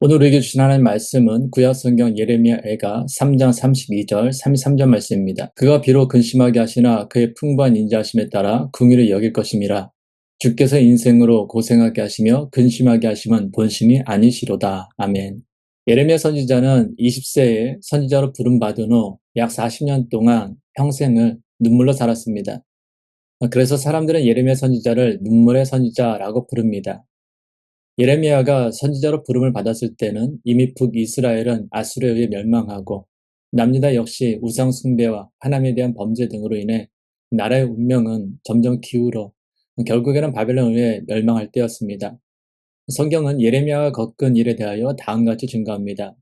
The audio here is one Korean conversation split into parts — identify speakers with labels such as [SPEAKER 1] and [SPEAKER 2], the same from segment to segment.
[SPEAKER 1] 오늘 우리에게 주신 하나님 말씀은 구약성경 예레미야 애가 3장 32절 33절 말씀입니다. 그가 비록 근심하게 하시나 그의 풍부한 인자하심에 따라 긍휼히 여길 것임이라. 주께서 인생으로 고생하게 하시며 근심하게 하심은 본심이 아니시로다. 아멘. 예레미야 선지자는 20세에 선지자로 부름받은 후 약 40년 동안 평생을 눈물로 살았습니다. 그래서 사람들은 예레미야 선지자를 눈물의 선지자라고 부릅니다. 예레미야가 선지자로 부름을 받았을 때는 이미 북이스라엘은 아수르에 의해 멸망하고 남유다 역시 우상 숭배와 하나님에 대한 범죄 등으로 인해 나라의 운명은 점점 기울어 결국에는 바벨론에 의해 멸망할 때였습니다. 성경은 예레미야가 겪은 일에 대하여 다음과 같이 증거합니다.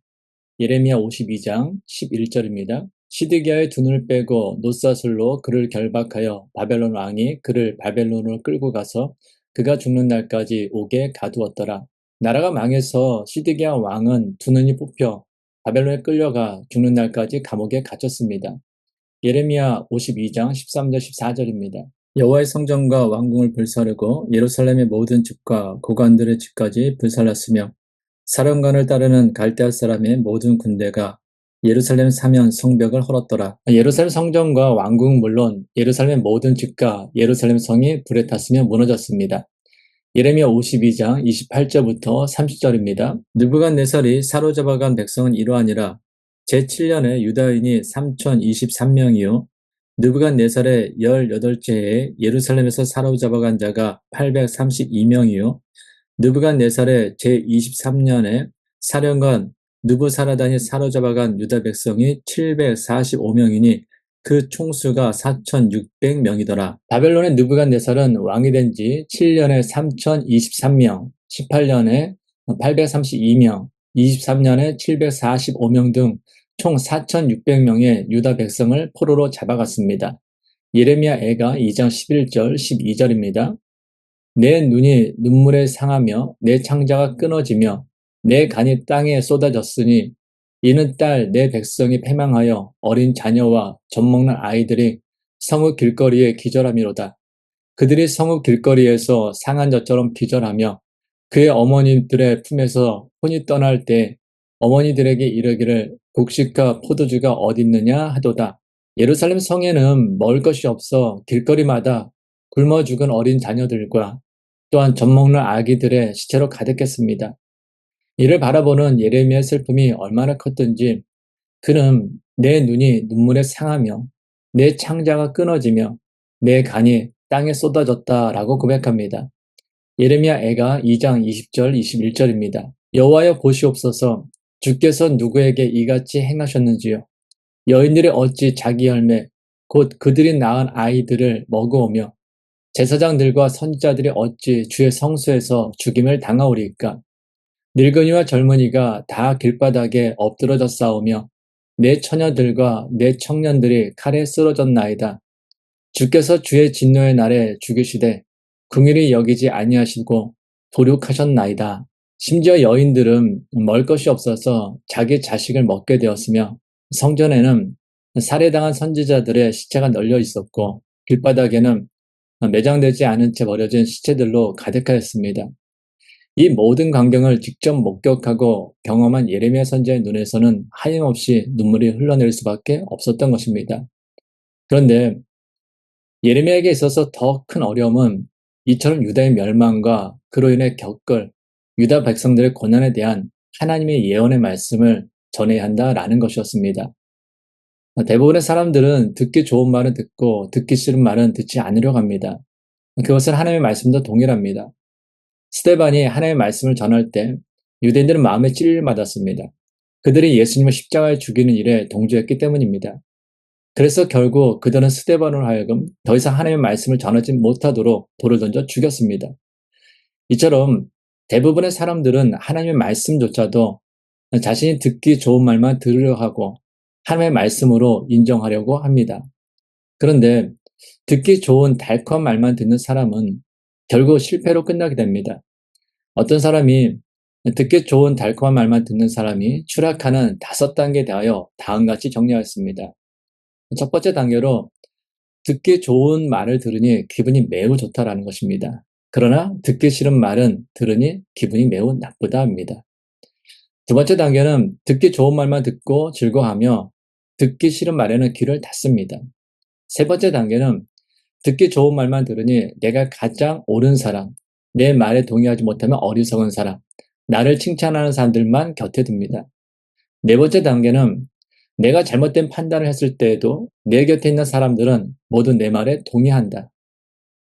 [SPEAKER 1] 예레미야 52장 11절입니다. 시드기야의 두 눈을 빼고 노사슬로 그를 결박하여 바벨론 왕이 그를 바벨론으로 끌고 가서 그가 죽는 날까지 옥에 가두었더라. 나라가 망해서 시드기야 왕은 두 눈이 뽑혀 바벨론에 끌려가 죽는 날까지 감옥에 갇혔습니다. 예레미야 52장 13절 14절입니다. 여호와의 성전과 왕궁을 불사르고 예루살렘의 모든 집과 고관들의 집까지 불살랐으며 사령관을 따르는 갈대아 사람의 모든 군대가 예루살렘 사면 성벽을 헐었더라. 예루살렘 성전과 왕궁은 물론 예루살렘의 모든 집과 예루살렘 성이 불에 탔으며 무너졌습니다. 예레미야 52장 28절부터 30절입니다. 느부갓네살이 사로잡아간 백성은 이러하니라. 제7년에 유다인이 3023명이요 느부갓네살의 18째 해에 예루살렘에서 사로잡아간 자가 832명이요 느부갓네살의 제23년에 사령관 느부사라단이 사로잡아간 유다 백성이 745명이니 그 총수가 4600명이더라. 바벨론의 느부갓네살은 왕이 된 지 7년에 3023명, 18년에 832명, 23년에 745명 등 총 4600명의 유다 백성을 포로로 잡아갔습니다. 예레미야 애가 2장 11절, 12절입니다. 내 눈이 눈물에 상하며 내 창자가 끊어지며 내 간이 땅에 쏟아졌으니 이는 딸 내 백성이 패망하여 어린 자녀와 젖먹는 아이들이 성읍 길거리에 기절함이로다. 그들이 성읍 길거리에서 상한 자처럼 기절하며 그의 어머니들의 품에서 혼이 떠날 때 어머니들에게 이르기를 곡식과 포도주가 어디 있느냐 하도다. 예루살렘 성에는 먹을 것이 없어 길거리마다 굶어 죽은 어린 자녀들과 또한 젖먹는 아기들의 시체로 가득했습니다. 이를 바라보는 예레미야의 슬픔이 얼마나 컸든지 그는 내 눈이 눈물에 상하며 내 창자가 끊어지며 내 간이 땅에 쏟아졌다라고 고백합니다. 예레미야 애가 2장 20절 21절입니다. 여호와여 보시옵소서 주께서 누구에게 이같이 행하셨는지요. 여인들이 어찌 자기 열매 곧 그들이 낳은 아이들을 먹어오며 제사장들과 선지자들이 어찌 주의 성소에서 죽임을 당하오리까. 늙은이와 젊은이가 다 길바닥에 엎드러져 싸우며 내 처녀들과 내 청년들이 칼에 쓰러졌나이다. 주께서 주의 진노의 날에 죽이시되 긍휼히 여기지 아니하시고 도륙하셨나이다. 심지어 여인들은 먹을 것이 없어서 자기 자식을 먹게 되었으며 성전에는 살해당한 선지자들의 시체가 널려 있었고 길바닥에는 매장되지 않은 채 버려진 시체들로 가득하였습니다. 이 모든 광경을 직접 목격하고 경험한 예레미야 선지자의 눈에서는 하염없이 눈물이 흘러내릴 수밖에 없었던 것입니다. 그런데 예레미야에게 있어서 더 큰 어려움은 이처럼 유다의 멸망과 그로 인해 겪을 유다 백성들의 고난에 대한 하나님의 예언의 말씀을 전해야 한다라는 것이었습니다. 대부분의 사람들은 듣기 좋은 말은 듣고 듣기 싫은 말은 듣지 않으려고 합니다. 그것은 하나님의 말씀도 동일합니다. 스데반이 하나님의 말씀을 전할 때 유대인들은 마음에 찔림을 받았습니다. 그들이 예수님을 십자가에 죽이는 일에 동조했기 때문입니다. 그래서 결국 그들은 스데반으로 하여금 더 이상 하나님의 말씀을 전하지 못하도록 돌을 던져 죽였습니다. 이처럼 대부분의 사람들은 하나님의 말씀조차도 자신이 듣기 좋은 말만 들으려 하고 하나님의 말씀으로 인정하려고 합니다. 그런데 듣기 좋은 달콤한 말만 듣는 사람은 결국 실패로 끝나게 됩니다. 어떤 사람이 듣기 좋은 달콤한 말만 듣는 사람이 추락하는 5단계에 대하여 다음과 같이 정리하였습니다. 첫 번째 단계로 듣기 좋은 말을 들으니 기분이 매우 좋다라는 것입니다. 그러나 듣기 싫은 말은 들으니 기분이 매우 나쁘다 합니다. 두 번째 단계는 듣기 좋은 말만 듣고 즐거워하며 듣기 싫은 말에는 귀를 닫습니다. 세 번째 단계는 듣기 좋은 말만 들으니 내가 가장 옳은 사람, 내 말에 동의하지 못하면 어리석은 사람, 나를 칭찬하는 사람들만 곁에 둡니다. 네 번째 단계는 내가 잘못된 판단을 했을 때에도 내 곁에 있는 사람들은 모두 내 말에 동의한다.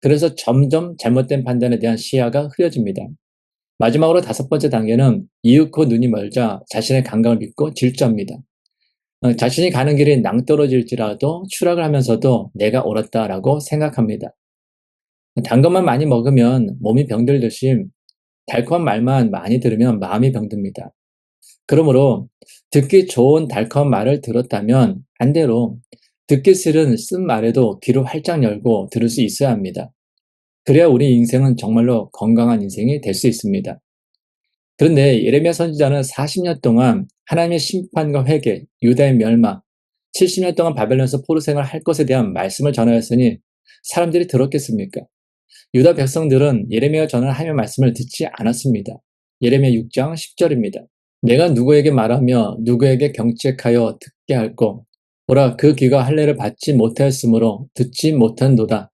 [SPEAKER 1] 그래서 점점 잘못된 판단에 대한 시야가 흐려집니다. 마지막으로 다섯 번째 단계는 이윽고 눈이 멀자 자신의 감각을 믿고 질주합니다. 자신이 가는 길이 낭떠러질지라도 추락을 하면서도 내가 옳았다라고 생각합니다. 단 것만 많이 먹으면 몸이 병들듯이 달콤한 말만 많이 들으면 마음이 병듭니다. 그러므로 듣기 좋은 달콤한 말을 들었다면 반대로 듣기 싫은 쓴 말에도 귀를 활짝 열고 들을 수 있어야 합니다. 그래야 우리 인생은 정말로 건강한 인생이 될 수 있습니다. 그런데 예레미야 선지자는 40년 동안 하나님의 심판과 회개, 유다의 멸망, 70년 동안 바벨론에서 포로 생활을 할 것에 대한 말씀을 전하였으니 사람들이 들었겠습니까? 유다 백성들은 예레미야가 전하는 하나님의 말씀을 듣지 않았습니다. 예레미야 6장 10절입니다. 내가 누구에게 말하며 누구에게 경책하여 듣게 할꼬 보라 그 귀가 할례를 받지 못하였으므로 듣지 못한도다.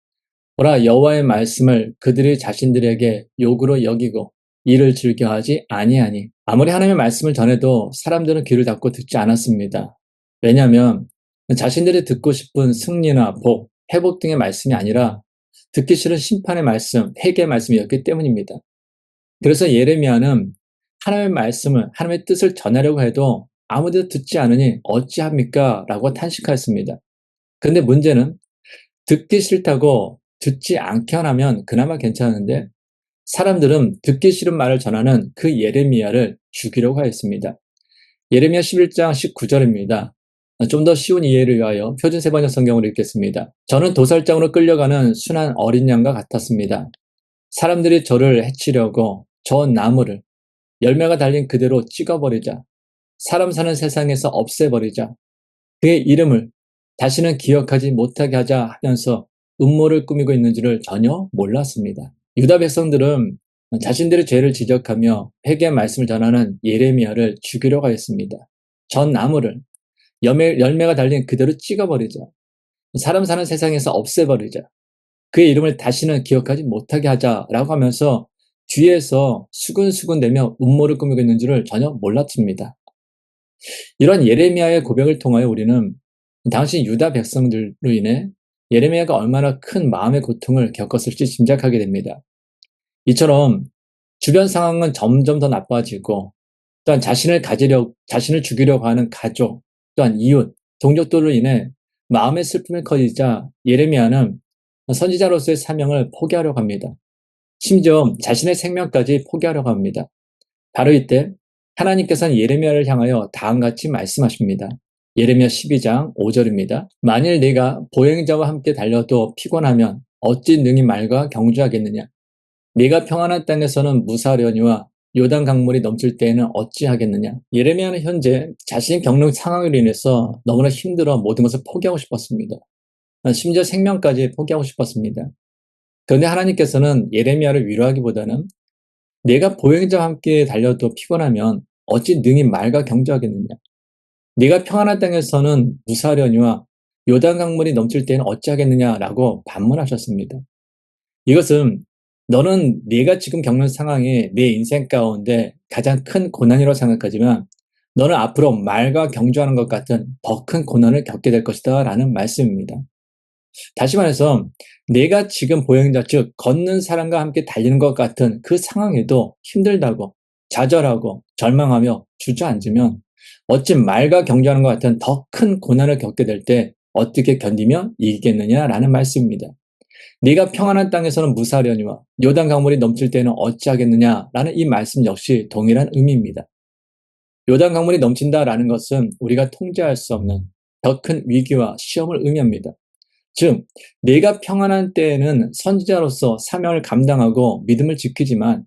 [SPEAKER 1] 보라 여호와의 말씀을 그들이 자신들에게 욕으로 여기고 이를 즐겨하지 아니하니. 아무리 하나님의 말씀을 전해도 사람들은 귀를 닫고 듣지 않았습니다. 왜냐하면 자신들이 듣고 싶은 승리나 복, 회복 등의 말씀이 아니라 듣기 싫은 심판의 말씀, 회개의 말씀이었기 때문입니다. 그래서 예레미야는 하나님의 말씀을, 하나님의 뜻을 전하려고 해도 아무데도 듣지 않으니 어찌합니까? 라고 탄식하였습니다. 그런데 문제는 듣기 싫다고 듣지 않게 하면 그나마 괜찮은데 사람들은 듣기 싫은 말을 전하는 그 예레미야를 죽이려고 하였습니다. 예레미야 11장 19절입니다. 좀 더 쉬운 이해를 위하여 표준 세번역 성경으로 읽겠습니다. 저는 도살장으로 끌려가는 순한 어린 양과 같았습니다. 사람들이 저를 해치려고 저 나무를 열매가 달린 그대로 찍어버리자 사람 사는 세상에서 없애버리자 그의 이름을 다시는 기억하지 못하게 하자 하면서 음모를 꾸미고 있는 줄을 전혀 몰랐습니다. 유다 백성들은 자신들의 죄를 지적하며 회개의 말씀을 전하는 예레미야를 죽이려고 하였습니다. 전 나무를 열매가 달린 그대로 찍어버리자. 사람 사는 세상에서 없애버리자. 그의 이름을 다시는 기억하지 못하게 하자라고 하면서 뒤에서 수근수근 대며 음모를 꾸미고 있는 줄을 전혀 몰랐습니다. 이런 예레미야의 고백을 통하여 우리는 당시 유다 백성들로 인해 예레미야가 얼마나 큰 마음의 고통을 겪었을지 짐작하게 됩니다. 이처럼 주변 상황은 점점 더 나빠지고 또한 자신을 죽이려고 하는 가족, 또한 이웃, 동족들로 인해 마음의 슬픔이 커지자 예레미야는 선지자로서의 사명을 포기하려고 합니다. 심지어 자신의 생명까지 포기하려고 합니다. 바로 이때 하나님께서는 예레미야를 향하여 다음같이 말씀하십니다. 예레미야 12장 5절입니다. 만일 네가 보행자와 함께 달려도 피곤하면 어찌 능히 말과 경주하겠느냐. 네가 평안한 땅에서는 무사하려니와 요단 강물이 넘칠 때에는 어찌하겠느냐. 예레미야는 현재 자신이 겪는 상황으로 인해서 너무나 힘들어 모든 것을 포기하고 싶었습니다. 심지어 생명까지 포기하고 싶었습니다. 그런데 하나님께서는 예레미야를 위로하기보다는 네가 보행자와 함께 달려도 피곤하면 어찌 능히 말과 경주하겠느냐. 네가 평안한 땅에서는 무사하려니와 요단 강물이 넘칠 때는 어찌하겠느냐라고 반문하셨습니다. 이것은 너는 네가 지금 겪는 상황이 내 인생 가운데 가장 큰 고난이라고 생각하지만 너는 앞으로 말과 경주하는 것 같은 더 큰 고난을 겪게 될 것이다 라는 말씀입니다. 다시 말해서 내가 지금 보행자 즉 걷는 사람과 함께 달리는 것 같은 그 상황에도 힘들다고 좌절하고 절망하며 주저앉으면 어찌 말과 경주하는 것 같은 더 큰 고난을 겪게 될 때 어떻게 견디며 이기겠느냐라는 말씀입니다. 네가 평안한 땅에서는 무사하려니와 요단 강물이 넘칠 때는 어찌하겠느냐라는 이 말씀 역시 동일한 의미입니다. 요단 강물이 넘친다라는 것은 우리가 통제할 수 없는 더 큰 위기와 시험을 의미합니다. 즉, 내가 평안한 때에는 선지자로서 사명을 감당하고 믿음을 지키지만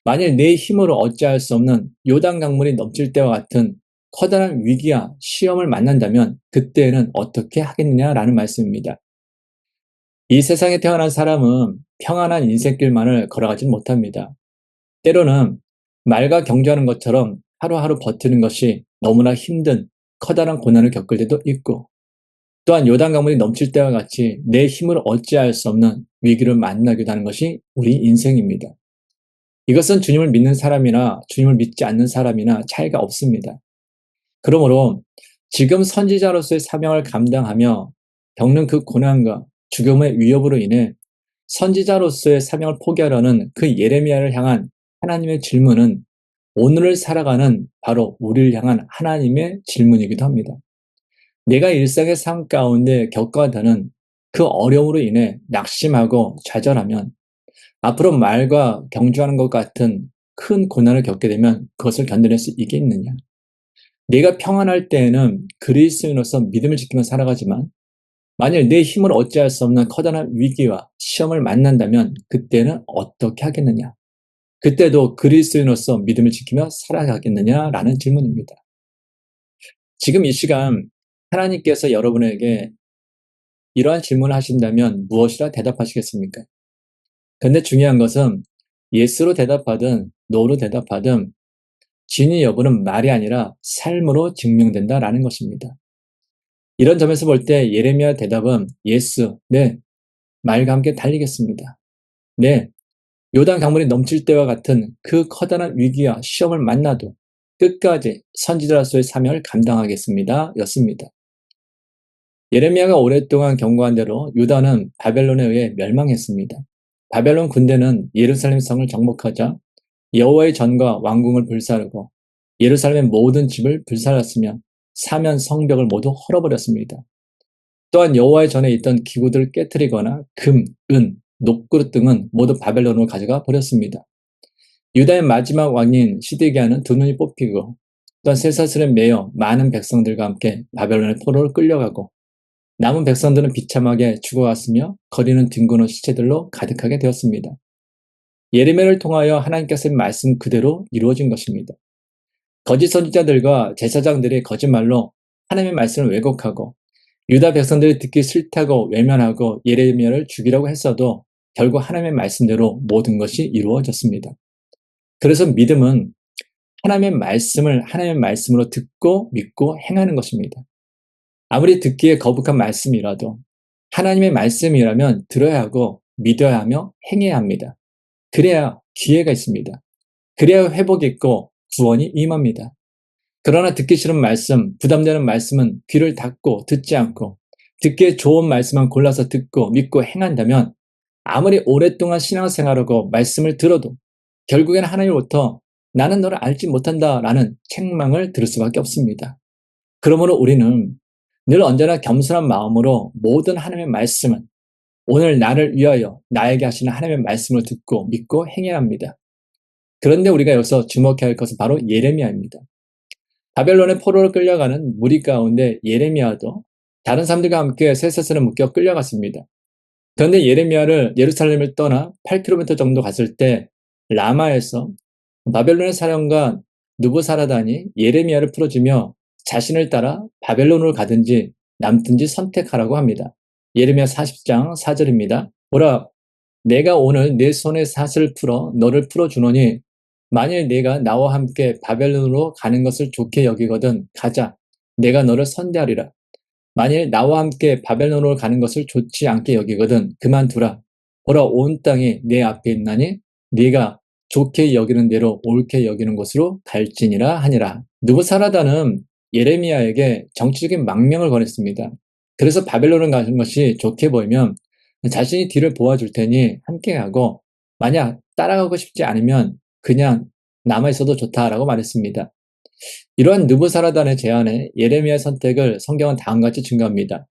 [SPEAKER 1] 만일 내 힘으로 어찌할 수 없는 요단 강물이 넘칠 때와 같은 커다란 위기와 시험을 만난다면 그때에는 어떻게 하겠느냐라는 말씀입니다. 이 세상에 태어난 사람은 평안한 인생길만을 걸어가지 못합니다. 때로는 말과 경주하는 것처럼 하루하루 버티는 것이 너무나 힘든 커다란 고난을 겪을 때도 있고, 또한 요단 강물이 넘칠 때와 같이 내 힘을 어찌할 수 없는 위기를 만나기도 하는 것이 우리 인생입니다. 이것은 주님을 믿는 사람이나 주님을 믿지 않는 사람이나 차이가 없습니다. 그러므로 지금 선지자로서의 사명을 감당하며 겪는 그 고난과 죽음의 위협으로 인해 선지자로서의 사명을 포기하려는 그 예레미야를 향한 하나님의 질문은 오늘을 살아가는 바로 우리를 향한 하나님의 질문이기도 합니다. 내가 일상의 삶 가운데 겪어야 하는 그 어려움으로 인해 낙심하고 좌절하면 앞으로 말과 경주하는 것 같은 큰 고난을 겪게 되면 그것을 견뎌낼 수 있겠느냐? 내가 평안할 때에는 그리스도인으로서 믿음을 지키며 살아가지만 만일 내 힘을 어찌할 수 없는 커다란 위기와 시험을 만난다면 그때는 어떻게 하겠느냐? 그때도 그리스도인으로서 믿음을 지키며 살아가겠느냐라는 질문입니다. 지금 이 시간 하나님께서 여러분에게 이러한 질문을 하신다면 무엇이라 대답하시겠습니까? 근데 중요한 것은 예스로 대답하든 노로 대답하든 진위 여부는 말이 아니라 삶으로 증명된다라는 것입니다. 이런 점에서 볼 때 예레미야 대답은 예스, 네, 말과 함께 달리겠습니다. 네, 요단 강물이 넘칠 때와 같은 그 커다란 위기와 시험을 만나도 끝까지 선지자로서의 사명을 감당하겠습니다. 였습니다. 예레미야가 오랫동안 경고한 대로 유다는 바벨론에 의해 멸망했습니다. 바벨론 군대는 예루살렘 성을 정복하자 여호와의 전과 왕궁을 불사르고 예루살렘의 모든 집을 불살랐으며 사면 성벽을 모두 헐어버렸습니다. 또한 여호와의 전에 있던 기구들을 깨뜨리거나 금, 은, 녹그릇 등은 모두 바벨론으로 가져가 버렸습니다. 유다의 마지막 왕인 시드기야는 두 눈이 뽑히고 또한 쇠사슬에 매여 많은 백성들과 함께 바벨론의 포로로 끌려가고 남은 백성들은 비참하게 죽어갔으며 거리는 뒹구는 시체들로 가득하게 되었습니다. 예레미야를 통하여 하나님께서의 말씀 그대로 이루어진 것입니다. 거짓 선지자들과 제사장들이 거짓말로 하나님의 말씀을 왜곡하고 유다 백성들이 듣기 싫다고 외면하고 예레미야를 죽이라고 했어도 결국 하나님의 말씀대로 모든 것이 이루어졌습니다. 그래서 믿음은 하나님의 말씀을 하나님의 말씀으로 듣고 믿고 행하는 것입니다. 아무리 듣기에 거북한 말씀이라도 하나님의 말씀이라면 들어야 하고 믿어야 하며 행해야 합니다. 그래야 기회가 있습니다. 그래야 회복이 있고 구원이 임합니다. 그러나 듣기 싫은 말씀, 부담되는 말씀은 귀를 닫고 듣지 않고 듣기에 좋은 말씀만 골라서 듣고 믿고 행한다면 아무리 오랫동안 신앙생활하고 말씀을 들어도 결국에는 하나님으로부터 나는 너를 알지 못한다라는 책망을 들을 수밖에 없습니다. 그러므로 우리는 늘 언제나 겸손한 마음으로 모든 하나님의 말씀은 오늘 나를 위하여 나에게 하시는 하나님의 말씀을 듣고 믿고 행해야 합니다. 그런데 우리가 여기서 주목해야 할 것은 바로 예레미야입니다. 바벨론의 포로로 끌려가는 무리 가운데 예레미야도 다른 사람들과 함께 쇠사슬에 묶여 끌려갔습니다. 그런데 예레미야를 예루살렘을 떠나 8km 정도 갔을 때 라마에서 바벨론의 사령관 느부사라단이 예레미야를 풀어주며 자신을 따라 바벨론으로 가든지 남든지 선택하라고 합니다. 예레미야 40장 4절입니다. 보라, 내가 오늘 내 손에 사슬을 풀어 너를 풀어주노니 만일 네가 나와 함께 바벨론으로 가는 것을 좋게 여기거든 가자. 내가 너를 선대하리라. 만일 나와 함께 바벨론으로 가는 것을 좋지 않게 여기거든 그만두라. 보라, 온 땅이 내 앞에 있나니 네가 좋게 여기는 대로 옳게 여기는 곳으로 갈지니라 하니라. 느부사라단은 예레미야에게 정치적인 망명을 권했습니다. 그래서 바벨론을 가는 것이 좋게 보이면 자신이 뒤를 보아줄 테니 함께하고 만약 따라가고 싶지 않으면 그냥 남아있어도 좋다라고 말했습니다. 이러한 느부사라단의 제안에 예레미야의 선택을 성경은 다음같이 증거합니다.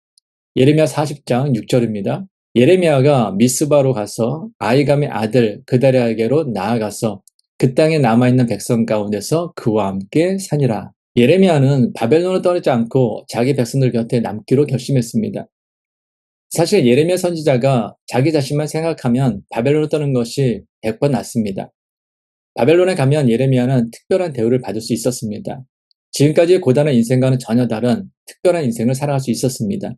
[SPEAKER 1] 예레미야 40장 6절입니다. 예레미야가 미스바로 가서 아이감의 아들 그다리아에게로 나아가서 그 땅에 남아있는 백성 가운데서 그와 함께 사니라. 예레미야는 바벨론을 떠나지 않고 자기 백성들 곁에 남기로 결심했습니다. 사실 예레미야 선지자가 자기 자신만 생각하면 바벨론을 떠는 것이 100번 낫습니다. 바벨론에 가면 예레미야는 특별한 대우를 받을 수 있었습니다. 지금까지의 고단한 인생과는 전혀 다른 특별한 인생을 살아갈 수 있었습니다.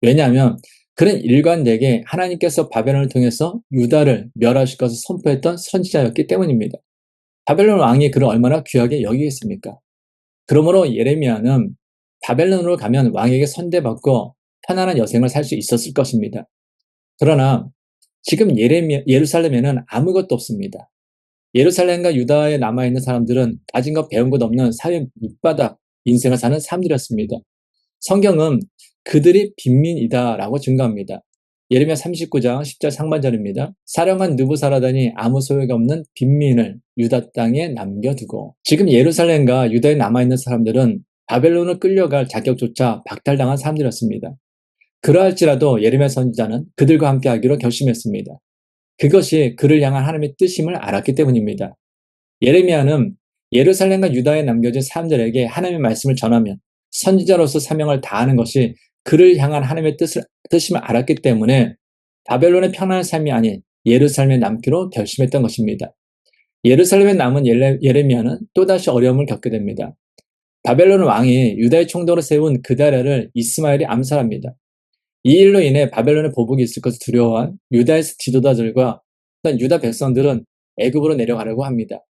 [SPEAKER 1] 왜냐하면 그는 일관되게 하나님께서 바벨론을 통해서 유다를 멸하실 것을 선포했던 선지자였기 때문입니다. 바벨론 왕이 그를 얼마나 귀하게 여기겠습니까? 그러므로 예레미야는 바벨론으로 가면 왕에게 선대받고 편안한 여생을 살 수 있었을 것입니다. 그러나 지금 예루살렘에는 아무것도 없습니다. 예루살렘과 유다에 남아있는 사람들은 가진 것 배운 것 없는 사회 밑바닥 인생을 사는 사람들이었습니다. 성경은 그들이 빈민이다라고 증거합니다. 예레미야 39장 10절 상반절입니다. 사령관 느부사라단이 아무 소용이 없는 빈민을 유다 땅에 남겨두고, 지금 예루살렘과 유다에 남아있는 사람들은 바벨론을 끌려갈 자격조차 박탈당한 사람들이었습니다. 그러할지라도 예레미야 선지자는 그들과 함께 하기로 결심했습니다. 그것이 그를 향한 하나님의 뜻임을 알았기 때문입니다. 예레미야는 예루살렘과 유다에 남겨진 사람들에게 하나님의 말씀을 전하며 선지자로서 사명을 다하는 것이 그를 향한 하나님의 뜻임을 알았기 때문에 바벨론의 편안한 삶이 아닌 예루살렘에 남기로 결심했던 것입니다. 예루살렘에 남은 예레미야는 또다시 어려움을 겪게 됩니다. 바벨론 왕이 유다의 총독으로 세운 그다랴를 이스마엘이 암살합니다. 이 일로 인해 바벨론의 보복이 있을 것을 두려워한 유다의 지도자들과 유다 백성들은 애굽으로 내려가려고 합니다.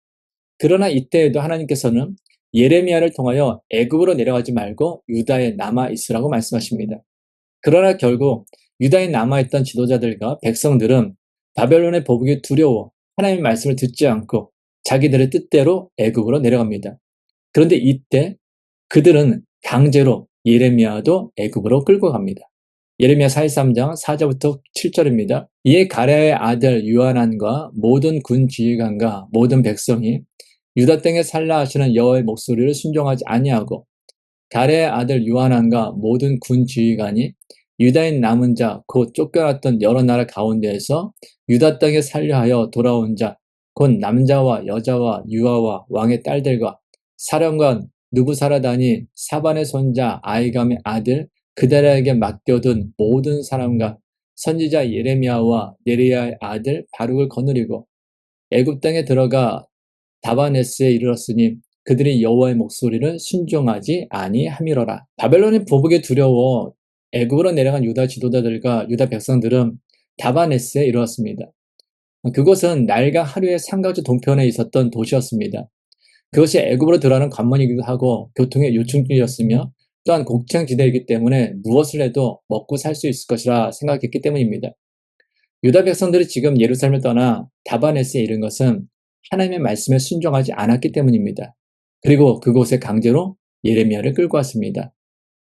[SPEAKER 1] 그러나 이때에도 하나님께서는 예레미야를 통하여 애굽으로 내려가지 말고 유다에 남아 있으라고 말씀하십니다. 그러나 결국 유다에 남아있던 지도자들과 백성들은 바벨론의 보복이 두려워 하나님의 말씀을 듣지 않고 자기들의 뜻대로 애굽으로 내려갑니다. 그런데 이때 그들은 강제로 예레미야도 애굽으로 끌고 갑니다. 예레미야 43장 4절부터 7절입니다. 이에 가랴의 아들 요하난과 모든 군 지휘관과 모든 백성이 유다 땅에 살라 하시는 여호와의 목소리를 순종하지 아니하고, 가랴의 아들 요하난과 모든 군 지휘관이 유다인 남은 자 곧 쫓겨났던 여러 나라 가운데에서 유다 땅에 살려 하여 돌아온 자 곧 남자와 여자와 유아와 왕의 딸들과 사령관 느부사라단이 사반의 손자 아이감의 아들 그다랴에게 맡겨둔 모든 사람과 선지자 예레미야와 네리야의 아들 바룩을 거느리고 애굽 땅에 들어가 다바네스에 이르렀으니 그들이 여호와의 목소리를 순종하지 아니함이로라. 바벨론의 보복에 두려워 애굽으로 내려간 유다 지도자들과 유다 백성들은 다바네스에 이르렀습니다. 그곳은 나일강 하류의 상가주 동편에 있었던 도시였습니다. 그것이 애굽으로 들어가는 관문이기도 하고 교통의 요충지였으며 또한 곡창지대이기 때문에 무엇을 해도 먹고 살 수 있을 것이라 생각했기 때문입니다. 유다 백성들이 지금 예루살렘을 떠나 다바네스에 이른 것은 하나님의 말씀에 순종하지 않았기 때문입니다. 그리고 그곳에 강제로 예레미야를 끌고 왔습니다.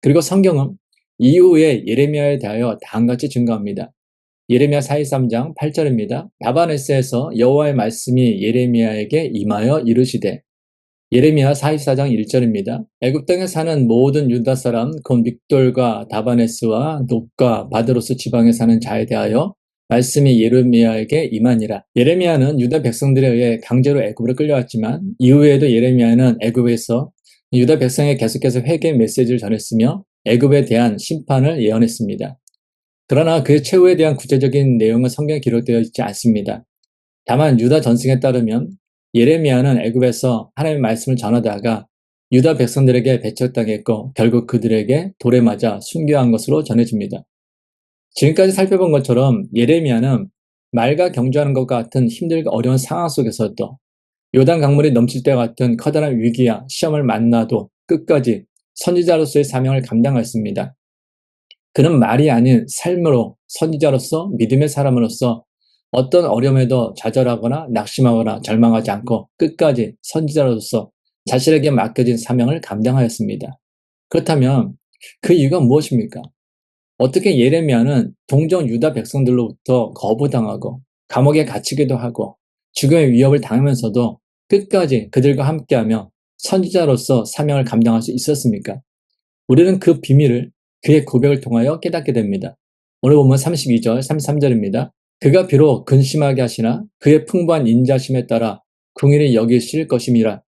[SPEAKER 1] 그리고 성경은 이후에 예레미야에 대하여 다음같이 증거합니다. 예레미야 43장 8절입니다. 다바네스에서 여호와의 말씀이 예레미야에게 임하여 이르시되, 예레미야 44장 1절입니다. 애굽 땅에 사는 모든 유다 사람 곧 믹돌과 다바네스와 높과 바드로스 지방에 사는 자에 대하여 말씀이 예레미야에게 임하니라. 예레미야는 유다 백성들에 의해 강제로 애굽으로 끌려왔지만 이후에도 예레미야는 애굽에서 유다 백성에 계속해서 회개 메시지를 전했으며 애굽에 대한 심판을 예언했습니다. 그러나 그의 최후에 대한 구체적인 내용은 성경에 기록되어 있지 않습니다. 다만 유다 전승에 따르면 예레미야는 애굽에서 하나님의 말씀을 전하다가 유다 백성들에게 배척당했고 결국 그들에게 돌에 맞아 순교한 것으로 전해집니다. 지금까지 살펴본 것처럼 예레미야는 말과 경주하는 것 같은 힘들고 어려운 상황 속에서도 요단 강물이 넘칠 때와 같은 커다란 위기와 시험을 만나도 끝까지 선지자로서의 사명을 감당했습니다. 그는 말이 아닌 삶으로 선지자로서 믿음의 사람으로서 어떤 어려움에도 좌절하거나 낙심하거나 절망하지 않고 끝까지 선지자로서 자신에게 맡겨진 사명을 감당하였습니다. 그렇다면 그 이유가 무엇입니까? 어떻게 예레미야는 동정 유다 백성들로부터 거부당하고 감옥에 갇히기도 하고 죽음의 위협을 당하면서도 끝까지 그들과 함께하며 선지자로서 사명을 감당할 수 있었습니까? 우리는 그 비밀을 그의 고백을 통하여 깨닫게 됩니다. 오늘 본문 32절, 33절입니다. 그가 비록 근심하게 하시나 그의 풍부한 인자심에 따라 긍휼히 여기실 것임이라.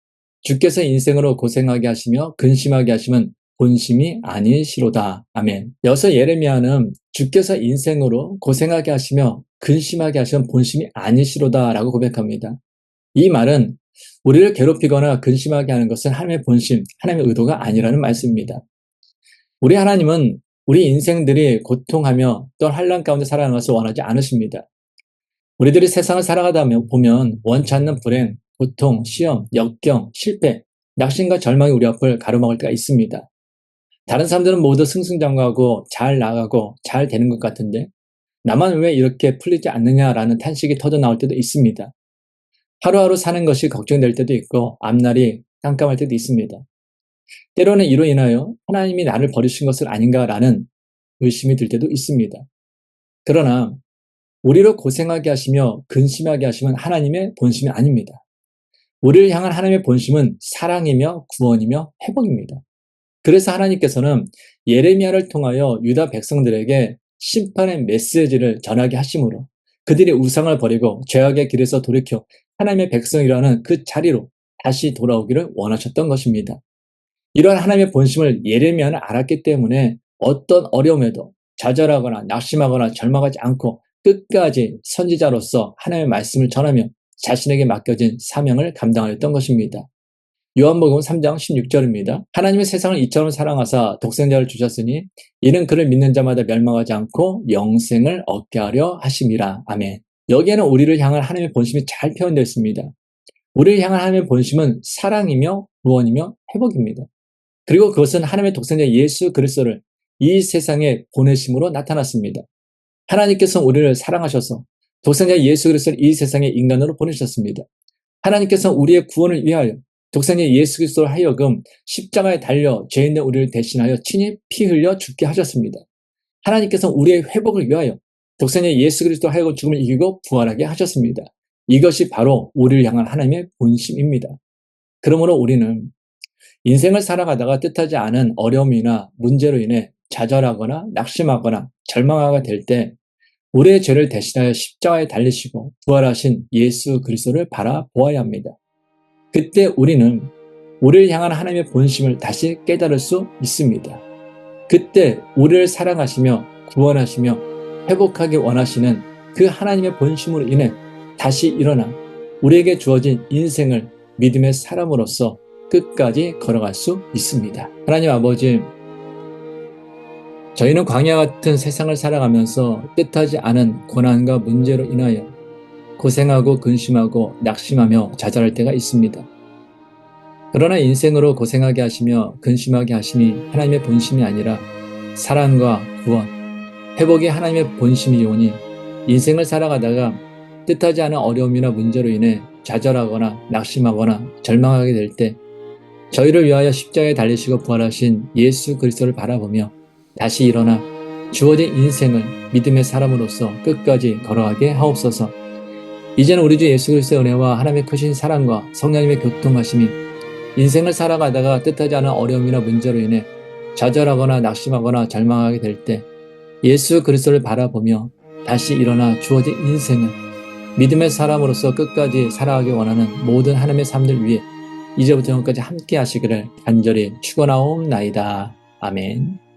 [SPEAKER 1] 주께서 인생으로 고생하게 하시며 근심하게 하심은 본심이 아니시로다. 아멘. 여기서 예레미야는 주께서 인생으로 고생하게 하시며 근심하게 하시면 본심이 아니시로다 라고 고백합니다. 이 말은 우리를 괴롭히거나 근심하게 하는 것은 하나님의 본심, 하나님의 의도가 아니라는 말씀입니다. 우리 하나님은 우리 인생들이 고통하며 또한 환난 가운데 살아가는 것을 원하지 않으십니다. 우리들이 세상을 살아가다 보면 원치 않는 불행, 고통, 시험, 역경, 실패, 낙심과 절망이 우리 앞을 가로막을 때가 있습니다. 다른 사람들은 모두 승승장구하고 잘 나가고 잘 되는 것 같은데 나만 왜 이렇게 풀리지 않느냐라는 탄식이 터져 나올 때도 있습니다. 하루하루 사는 것이 걱정될 때도 있고 앞날이 깜깜할 때도 있습니다. 때로는 이로 인하여 하나님이 나를 버리신 것은 아닌가라는 의심이 들 때도 있습니다. 그러나 우리를 고생하게 하시며 근심하게 하시면 하나님의 본심이 아닙니다. 우리를 향한 하나님의 본심은 사랑이며 구원이며 회복입니다. 그래서 하나님께서는 예레미야를 통하여 유다 백성들에게 심판의 메시지를 전하게 하심으로 그들이 우상을 버리고 죄악의 길에서 돌이켜 하나님의 백성이라는 그 자리로 다시 돌아오기를 원하셨던 것입니다. 이러한 하나님의 본심을 예레미야는 알았기 때문에 어떤 어려움에도 좌절하거나 낙심하거나 절망하지 않고 끝까지 선지자로서 하나님의 말씀을 전하며 자신에게 맡겨진 사명을 감당하였던 것입니다. 요한복음 3장 16절입니다. 하나님의 세상을 이처럼 사랑하사 독생자를 주셨으니 이는 그를 믿는 자마다 멸망하지 않고 영생을 얻게 하려 하심이라. 아멘. 여기에는 우리를 향한 하나님의 본심이 잘 표현되어 있습니다. 우리를 향한 하나님의 본심은 사랑이며 구원이며 회복입니다. 그리고 그것은 하나님의 독생자 예수 그리스도를 이 세상에 보내심으로 나타났습니다. 하나님께서 우리를 사랑하셔서 독생자 예수 그리스도를 이 세상에 인간으로 보내셨습니다. 하나님께서 우리의 구원을 위하여 독생자 예수 그리스도로 하여금 십자가에 달려 죄인된 우리를 대신하여 친히 피 흘려 죽게 하셨습니다. 하나님께서 우리의 회복을 위하여 독생자 예수 그리스도로 하여금 죽음을 이기고 부활하게 하셨습니다. 이것이 바로 우리를 향한 하나님의 본심입니다. 그러므로 우리는 인생을 살아가다가 뜻하지 않은 어려움이나 문제로 인해 좌절하거나 낙심하거나 절망하게 될 때 우리의 죄를 대신하여 십자가에 달리시고 부활하신 예수 그리스도를 바라보아야 합니다. 그때 우리는 우리를 향한 하나님의 본심을 다시 깨달을 수 있습니다. 그때 우리를 사랑하시며 구원하시며 회복하기 원하시는 그 하나님의 본심으로 인해 다시 일어나 우리에게 주어진 인생을 믿음의 사람으로서 끝까지 걸어갈 수 있습니다. 하나님 아버지, 저희는 광야 같은 세상을 살아가면서 뜻하지 않은 고난과 문제로 인하여 고생하고 근심하고 낙심하며 좌절할 때가 있습니다. 그러나 인생으로 고생하게 하시며 근심하게 하심이 하나님의 본심이 아니라 사랑과 구원, 회복이 하나님의 본심이오니 인생을 살아가다가 뜻하지 않은 어려움이나 문제로 인해 좌절하거나 낙심하거나 절망하게 될 때 저희를 위하여 십자가에 달리시고 부활하신 예수 그리스도를 바라보며 다시 일어나 주어진 인생을 믿음의 사람으로서 끝까지 걸어가게 하옵소서. 이제는 우리 주 예수 그리스도의 은혜와 하나님의 크신 사랑과 성령님의 교통하심이 인생을 살아가다가 뜻하지 않은 어려움이나 문제로 인해 좌절하거나 낙심하거나 절망하게 될 때 예수 그리스도를 바라보며 다시 일어나 주어진 인생을 믿음의 사람으로서 끝까지 살아가기 원하는 모든 하나님의 삶들 위해 이제부터 영원까지 함께 하시기를 간절히 축원하옵나이다. 아멘.